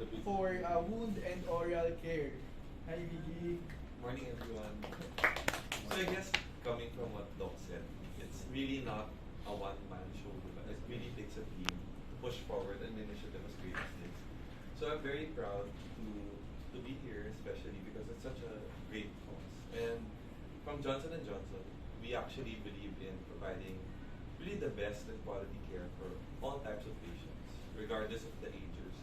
for wound and oral care. Hi, Vicky. Morning, everyone. So I guess coming from what Doc said, it's really not a one-man show. But it really takes a team to push forward an initiative as great as this. So I'm very proud to be here, especially because it's such a great cause. And from Johnson & Johnson, we actually believe in providing really the best and quality care for all types of patients, regardless of the ages.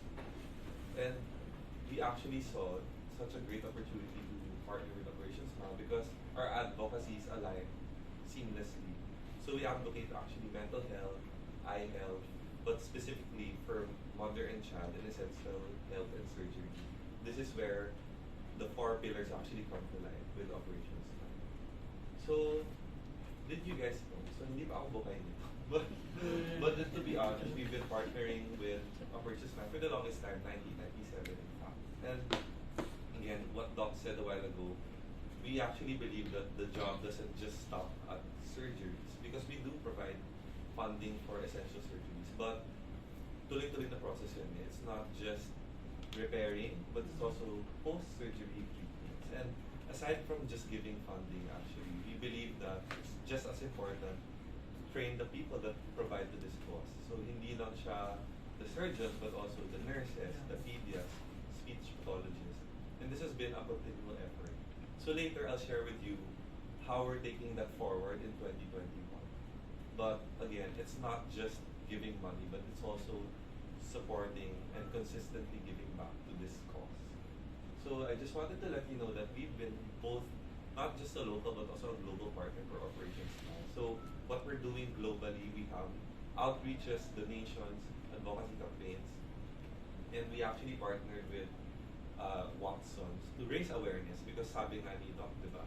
And we actually saw such a great opportunity to partner with Operations now because our advocacies align seamlessly. So we advocate actually mental health, eye health, but specifically for mother and child and essential health and surgery. This is where the four pillars actually come to life with Operations now. So, did you guys know? So hindi pa ako bukay nito. But to be honest, we've been partnering with Operations now for the longest time, 1997 in fact. And again, what Doc said a while ago, we actually believe that the job doesn't just stop at surgeries because we do provide funding for essential surgeries. But tuloy-tuloy na process yun. It's not just repairing, but it's also post-surgery treatments. And aside from just giving funding, actually, we believe that it's just as important train the people that provide to this cause. So hindi lang siya the surgeons, but also the nurses, the pediatrics, speech pathologists. And this has been a continual effort. So later, I'll share with you how we're taking that forward in 2021. But again, it's not just giving money, but it's also supporting and consistently giving back to this cause. So I just wanted to let you know that we've been both not just a local but also a global partner for Operations now. So what we're doing globally, we have outreaches, donations, advocacy campaigns, and we actually partnered with Watsons to raise awareness because sabi nga ni Doc, diba,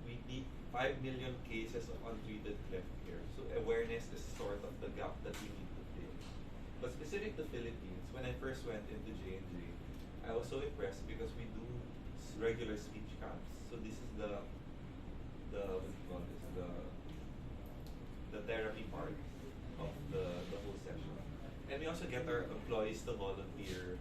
we need 5 million cases of untreated cleft care. So awareness is sort of the gap that we need to fill. But specific to Philippines, when I first went into J&J, I was so impressed because we do regular speech camps. So this is the what do you call this? The therapy part of the whole session. And we also get our employees to volunteer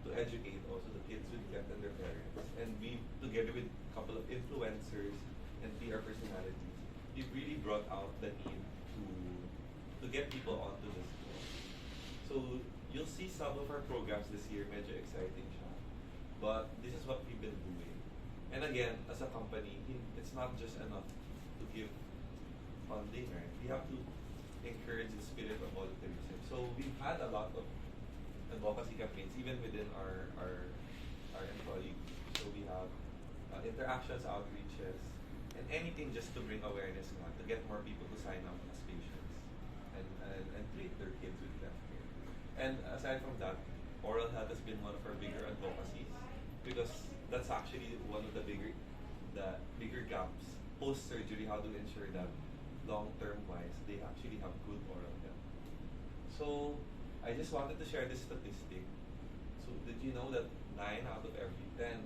to educate also the kids with cleft and their parents. And we, together with a couple of influencers and PR personalities, we've really brought out the need to get people onto this course. So you'll see some of our programs this year, medyo exciting siya. But this is what we've been doing. And again, as a company, it's not just enough to give funding, right? We have to encourage the spirit of volunteerism. So we've had a lot of advocacy campaigns, even within our employee group. So we have interactions, outreaches, and anything just to bring awareness nga, to get more people to sign up as patients and treat their kids with cleft care. And aside from that, oral health has been one of our bigger advocacies because that's actually one of the bigger gaps post-surgery, how to ensure that long-term wise they actually have good oral health. So I just wanted to share this statistic. So did you know that 9 out of every 10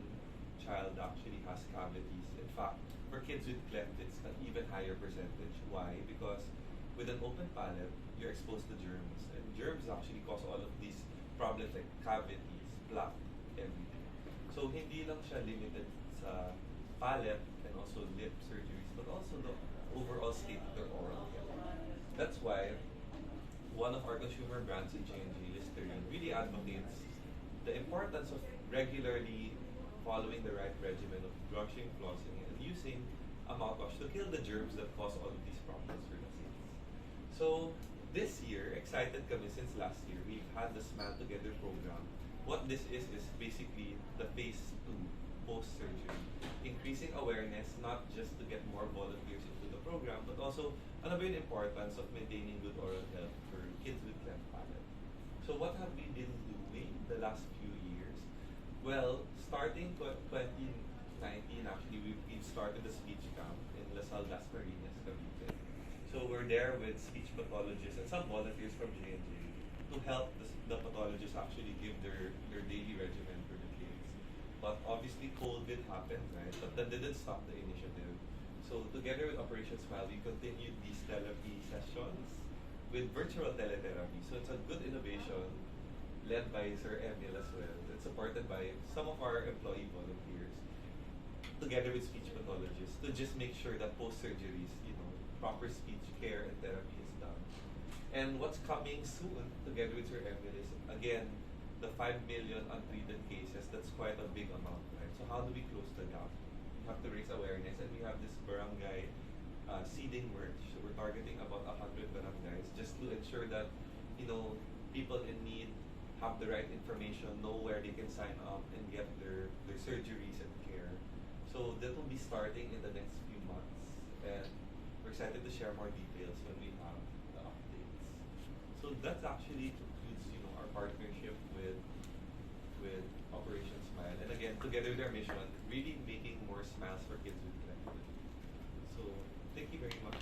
child actually has cavities? In fact, for kids with cleft, it's an even higher percentage. Why? Because with an open palate, you're exposed to germs. And germs actually cause all of these problems like cavities, plaque, everything. So hindi lang siya limited sa palate and also lip surgeries, but also the overall state of their oral health. That's why one of our consumer brands in J&J, Listerine, really advocates the importance of regularly following the right regimen of brushing, flossing, and using a mouthwash to kill the germs that cause all of these problems for the kids. So this year, excited kami since last year, we've had the Smile Together program. What this is basically the phase 2 post-surgery. Increasing awareness, not just to get more volunteers into the program, but also ano ba yung importance of maintaining good oral health for kids with cleft palate. So what have we been doing the last few years? Well, starting 2019, actually, we've started the speech camp in Lasal Las Marinas, Cavite. So we're there with speech pathologists and some volunteers from J&J to help the pathologists actually give their daily regimen for the kids. But obviously, COVID happened, right? But that didn't stop the initiative. So together with Operation Smile, we continued these therapy sessions with virtual teletherapy. So it's a good innovation led by Sir Emil as well. supported by some of our employee volunteers, together with speech pathologists, to just make sure that post-surgeries, proper speech care and therapy is done. And what's coming soon, together with Sir Emil, is again the 5 million untreated cases. That's quite a big amount, right? So how do we close the gap? We have to raise awareness, and we have this barangay seeding merge. So we're targeting about 100 barangays just to ensure that people in need have the right information, know where they can sign up and get their surgeries and care. So that will be starting in the next few months, and we're excited to share more details when we have the updates. So that's actually concludes our partnership with Operation Smile, and again together with our mission, really making more smiles for kids with clef. So thank you very much.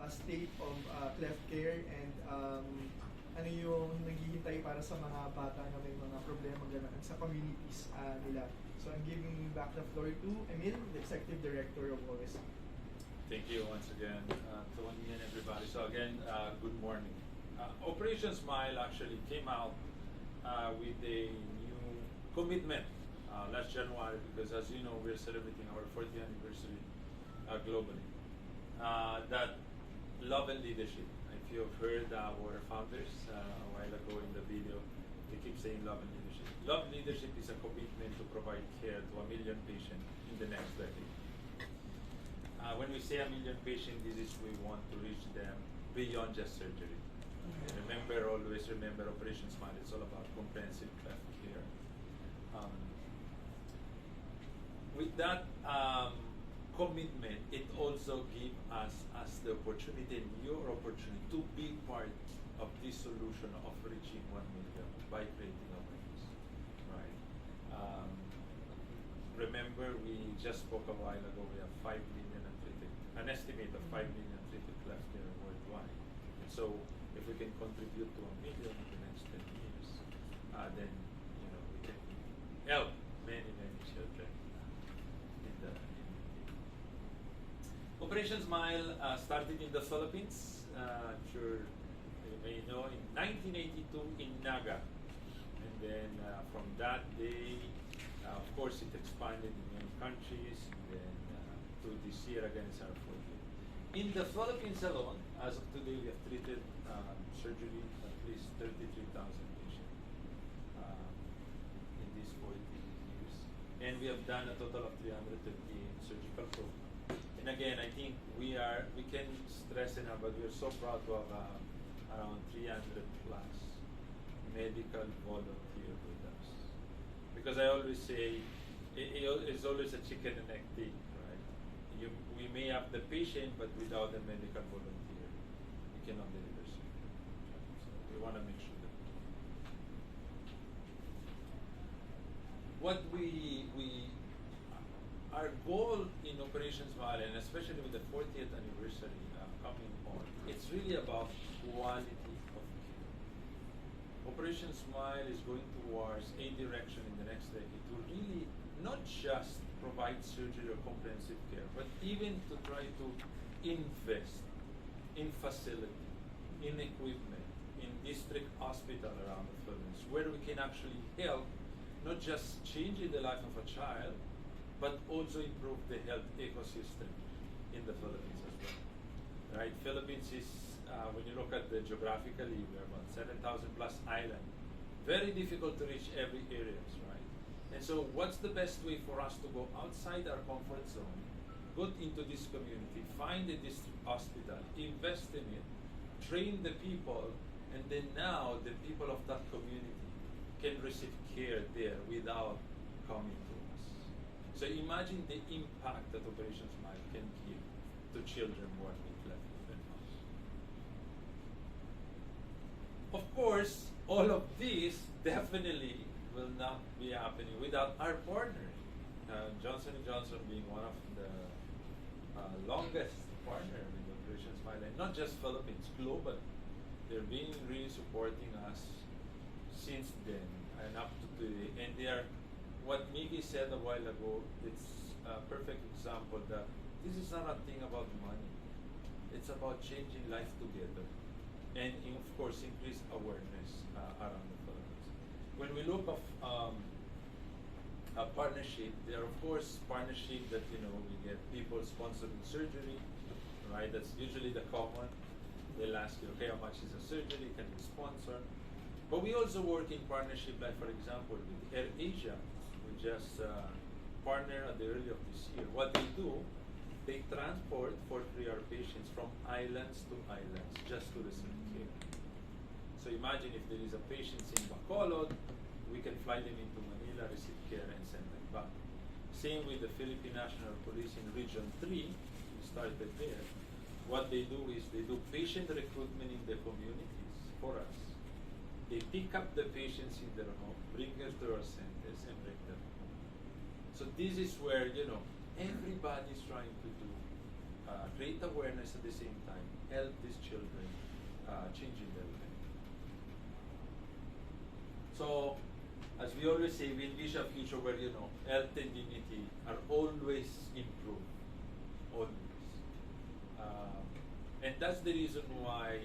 State of clef care and ano yung naghihintay para sa mga bata na may mga problema ganun sa communities nila. So I'm giving back the floor to Emil, the Executive Director of OSC. Thank you once again, Tony and everybody. So again, good morning. Operation Smile actually came out with a new commitment last January, because as you know, we're celebrating our 40th anniversary globally. That love and leadership. If you've heard our founders a while ago in the video, they keep saying love and leadership. Love leadership is a commitment to provide care to 1 million patients in the next decade. When we say 1 million patients, this is we want to reach them beyond just surgery. And always remember, Operation Smile, it's all about comprehensive clef care. With that commitment, it also gives us the opportunity, and your opportunity, to be part of this solution of reaching 1 million by creating awareness. Right? Remember, we just spoke a while ago, we have 5 million untreated, an estimate of 5 million untreated clef care worldwide. And so, if we can contribute to 1 million in the next 10 years, then we can help many children in the Operation Smile started in the Philippines. I'm sure you may know, in 1982 in Naga, and then from that day, of course, it expanded in many countries, and then to this year again it's our 40th. In the Philippines alone, as of today, we have treated surgery at least 33,000 patients in these 40 years, and we have done a total of 330 surgical programs. And again, I think we can stress enough, but we're so proud to have around 300 plus medical volunteers with us. Because I always say, it's always a chicken and egg thing, right? We may have the patient, but without the medical volunteer, we cannot deliver surgery. So we want to make sure that our goal in Operation Smile, and especially with the 40th anniversary coming on, it's really about quality of care. Operation Smile is going towards a direction in the next decade to really not just provide surgery or comprehensive care, but even to try to invest in facility, in equipment, in district hospital around the Philippines, where we can actually help not just changing the life of a child, but also improve the health ecosystem in the Philippines as well. Right? Philippines is, when you look at the geographically, we're about 7,000 plus island. Very difficult to reach every areas, right? And so what's the best way for us to go outside our comfort zone, go into this community, find a district hospital, invest in it, train the people, and then now the people of that community can receive care there without coming to us. So imagine the impact that Operation Smile can give to children born with cleft lip and mouth. Of course, all of this definitely will not be happening without our partners. Johnson & Johnson being one of the longest partners with Operation Smile, and not just Philippines, global. They're being really supporting us since then and up to today, and they are. What Miggy said a while ago, it's a perfect example that this is not a thing about money. It's about changing life together. And of course, increase awareness around the Philippines. When we look of a partnership, there are of course partnership that we get people sponsoring surgery, right? That's usually the common. They'll ask you, okay, how much is a surgery? Can you sponsor? But we also work in partnership, like for example, with Air Asia. We just partner at the early of this year. What they do, they transport for 3-hour patients from islands to islands just to receive care. So imagine if there is a patient in Bacolod, we can fly them into Manila, receive care, and send them back. Same with the Philippine National Police in Region 3, we started there. What they do is they do patient recruitment in the communities for us. They pick up the patients in their home, bring them to our centers, and bring them home. So this is where, everybody's trying to do, create awareness at the same time, help these children changing their life. So, as we always say, we envision a future where, health and dignity are always improved. Always. And that's the reason why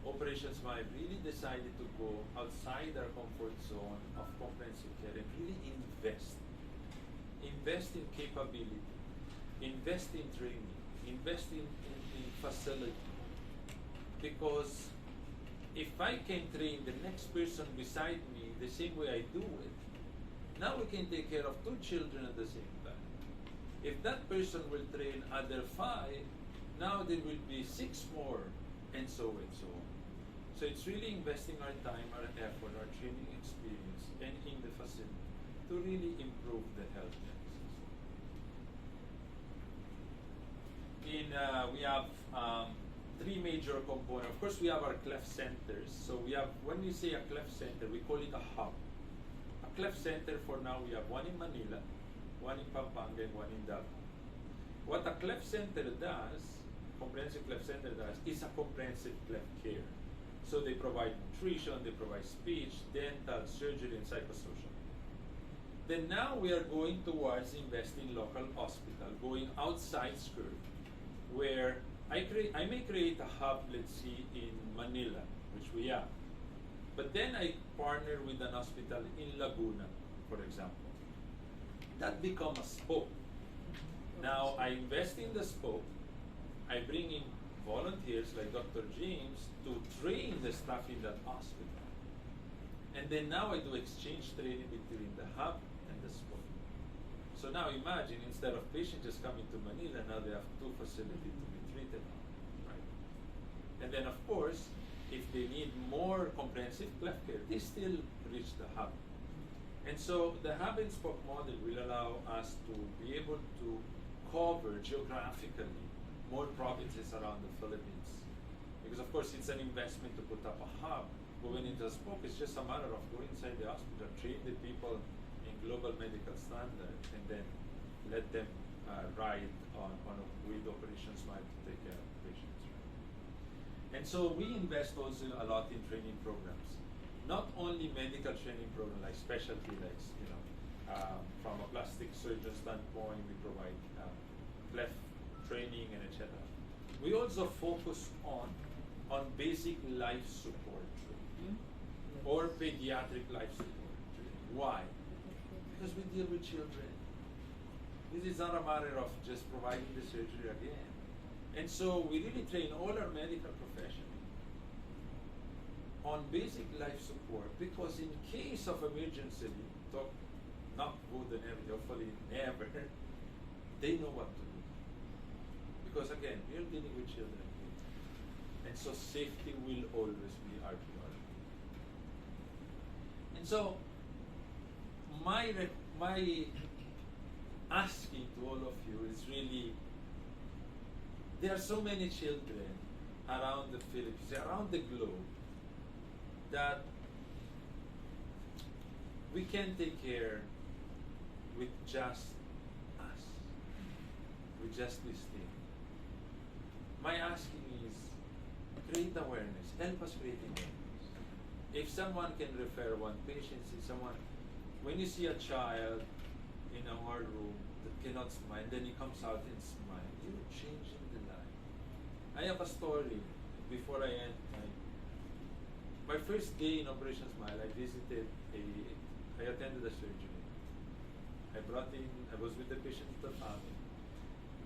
Operation Smile really decided to go outside our comfort zone of comprehensive care and really invest. Invest in capability, invest in training, invest in facility. Because if I can train the next person beside me the same way I do it, now we can take care of 2 children at the same time. If that person will train other 5, now there will be 6 more, and so on. So it's really investing our time, our effort, our training experience, and in the facility to really improve the health system. We have 3 major components. Of course, we have our clef centers. So we have, when we say a clef center, we call it a hub. A clef center for now, we have one in Manila, one in Pampanga, and one in Davao. What a clef center does, comprehensive clef center does, is a comprehensive clef care. So they provide nutrition, they provide speech, dental, surgery, and psychosocial. Then now we are going towards investing in local hospital, going outside skirt, where I may create a hub, let's see, in Manila, which we have. But then I partner with an hospital in Laguna, for example. That becomes a spoke. Now I invest in the spoke, I bring in volunteers like Dr. James to train the staff in that hospital. And then now I do exchange training between the hub and the spoke. So now imagine, instead of patients just coming to Manila, now they have 2 facilities to be treated on, right? And then of course, if they need more comprehensive clef care, they still reach the hub. And so the hub and spoke model will allow us to be able to cover geographically more provinces around the Philippines. Because of course it's an investment to put up a hub, but when it does spoke, it's just a matter of going inside the hospital, train the people in global medical standard, and then let them ride on with Operation Smile to take care of patients. Right? And so we invest also a lot in training programs. Not only medical training programs like specialty, like from a plastic surgeon standpoint, we provide clef training and etc. We also focus on basic life support training or pediatric life support training. Why? Because we deal with children. This is not a matter of just providing the surgery again. And so we really train all our medical professionals on basic life support, because in case of emergency, not wood and everything, hopefully never, they know what to do. Because again, we're dealing with children. And so safety will always be our priority. And so my asking to all of you is really, there are so many children around the Philippines, around the globe, that we can take care with just us, with just this thing. My asking is, create awareness, help us create awareness. If someone can refer one patient, see someone, when you see a child in our room that cannot smile, then he comes out and smiles, you're changing the life. I have a story before I end my first day in Operation Smile. I visited a attended the surgery. I was with the patient, the family.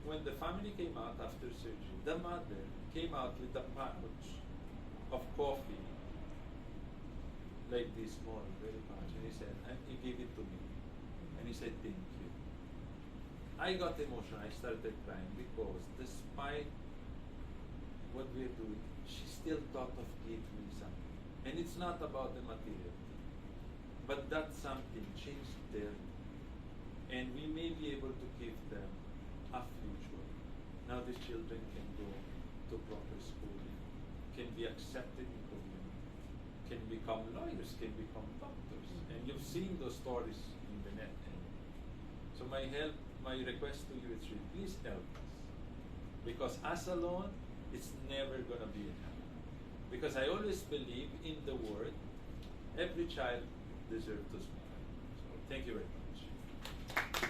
When the family came out after surgery, the mother came out with a pouch of coffee, like this small, very much. And he gave it to me. And he said, thank you. I got emotional. I started crying because despite what we're doing, she still thought of giving me something. And it's not about the material. But that something changed them. And we may be able to give them a future. Now these children can go to proper schooling, can be accepted in community, can become lawyers, can become doctors. And you've seen those stories in the net. So my request to you is really, please help us. Because us alone, it's never gonna be enough. Because I always believe in the word, every child deserves to smile. So thank you very much.